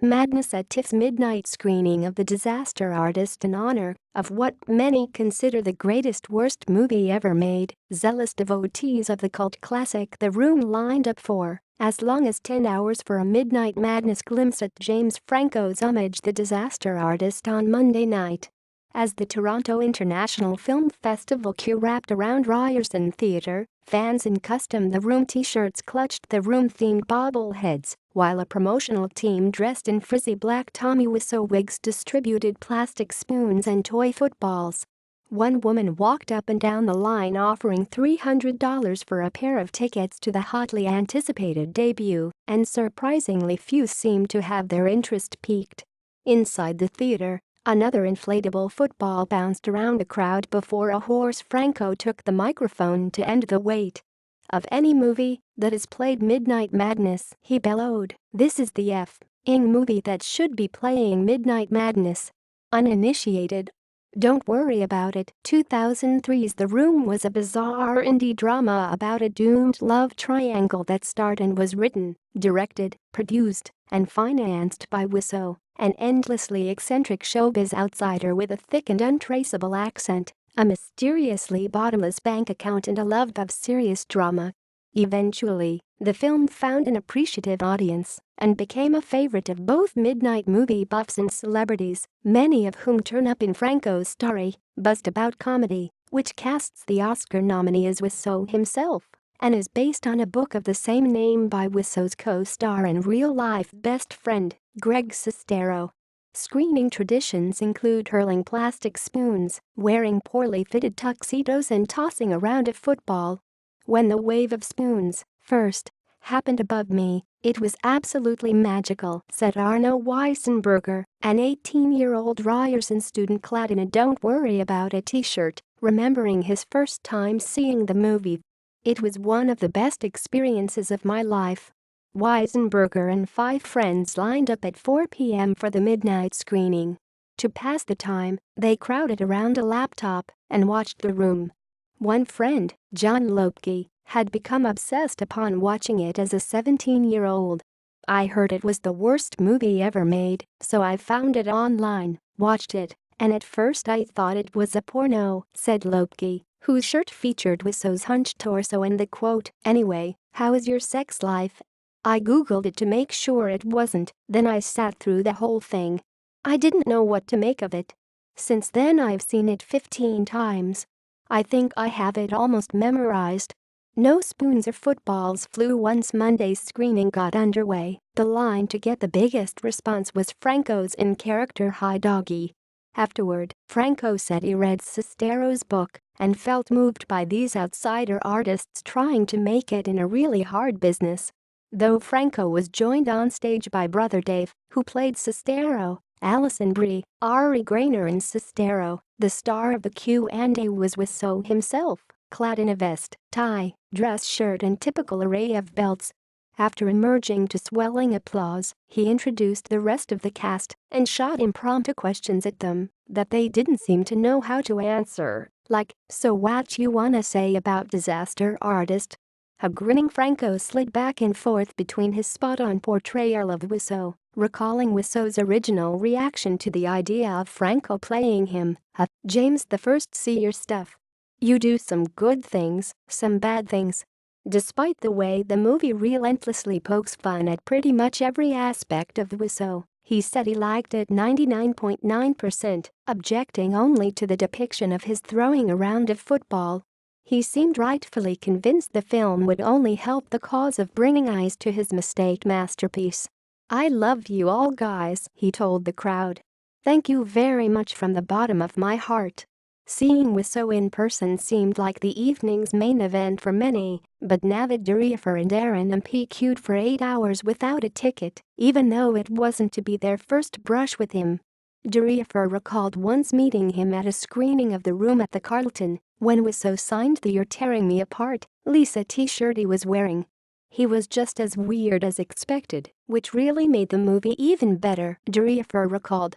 madness at TIFF's midnight screening of The Disaster Artist in honor of what many consider the greatest worst movie ever made. Zealous devotees of the cult classic The Room lined up for as long as 10 hours for a midnight madness glimpse at James Franco's Homage The Disaster Artist on Monday night. As the Toronto International Film Festival queue wrapped around Ryerson Theatre, fans in custom The Room t-shirts clutched The Room-themed bobbleheads, while a promotional team dressed in frizzy black Tommy Wiseau wigs distributed plastic spoons and toy footballs. One woman walked up and down the line offering $300 for a pair of tickets to the hotly anticipated debut, and surprisingly few seemed to have their interest piqued. Inside the theater, another inflatable football bounced around the crowd before a hoarse Franco took the microphone to end the wait. "Of any movie that has played Midnight Madness," he bellowed, "this is the f***ing movie that should be playing Midnight Madness." Uninitiated? Don't worry about it. 2003's The Room was a bizarre indie drama about a doomed love triangle that starred and was written, directed, produced, and financed by Wiseau, an endlessly eccentric showbiz outsider with a thick and untraceable accent, a mysteriously bottomless bank account, and a love of serious drama. Eventually, the film found an appreciative audience and became a favorite of both midnight movie buffs and celebrities, many of whom turn up in Franco's starry, buzzed-about comedy, which casts the Oscar nominee as Wiseau himself and is based on a book of the same name by Wiseau's co-star and real-life best friend, Greg Sestero. Screening traditions include hurling plastic spoons, wearing poorly fitted tuxedos, and tossing around a football. "When the wave of spoons first happened above me, it was absolutely magical," said Arno Weissenberger, an 18-year-old Ryerson student clad in a "Don't Worry About It" t-shirt, remembering his first time seeing the movie. "It was one of the best experiences of my life." Weisenberger and 5 friends lined up at 4 p.m. for the midnight screening. To pass the time, they crowded around a laptop and watched The Room. One friend, John Lopke, had become obsessed upon watching it as a 17-year-old. "I heard it was the worst movie ever made, so I found it online, watched it, and at first I thought it was a porno," said Lopke, whose shirt featured Wiseau's hunched torso and the quote, "Anyway, how is your sex life? I googled it to make sure it wasn't, then I sat through the whole thing. I didn't know what to make of it. Since then I've seen it 15 times. I think I have it almost memorized." No spoons or footballs flew once Monday's screening got underway. The line to get the biggest response was Franco's in-character "Hi Doggy." Afterward, Franco said he read Sestero's book and felt moved by these outsider artists trying to make it in a really hard business. Though Franco was joined on stage by brother Dave, who played Sestero, Alison Brie, Ari Grainer, and Sestero, the star of the Q&A was Wiseau himself, clad in a vest, tie, dress shirt, and typical array of belts. After emerging to swelling applause, he introduced the rest of the cast and shot impromptu questions at them that they didn't seem to know how to answer, like, "So what you wanna say about Disaster Artist?" A grinning Franco slid back and forth between his spot-on portrayal of Wiseau, recalling Wiseau's original reaction to the idea of Franco playing him, "James, the first see your stuff. You do some good things, some bad things." Despite the way the movie relentlessly pokes fun at pretty much every aspect of Wiseau, he said he liked it 99.9%, objecting only to the depiction of his throwing around a football. He seemed rightfully convinced the film would only help the cause of bringing eyes to his mistake masterpiece. "I love you all, guys," he told the crowd. "Thank you very much from the bottom of my heart." Seeing Wiseau in person seemed like the evening's main event for many, but Navid Durifer and Aaron MP queued for 8 hours without a ticket, even though it wasn't to be their first brush with him. Durifer recalled once meeting him at a screening of The Room at the Carlton, when Wiseau signed the "You're Tearing Me Apart" Lisa t-shirt he was wearing. "He was just as weird as expected, which really made the movie even better," Durifer recalled.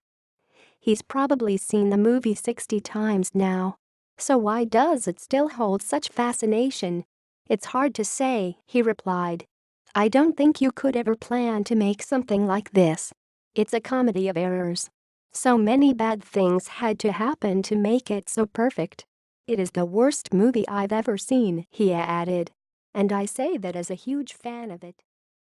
He's probably seen the movie 60 times now. "So why does it still hold such fascination?" "It's hard to say," he replied. "I don't think you could ever plan to make something like this. It's a comedy of errors. So many bad things had to happen to make it so perfect. It is the worst movie I've ever seen," he added. "And I say that as a huge fan of it."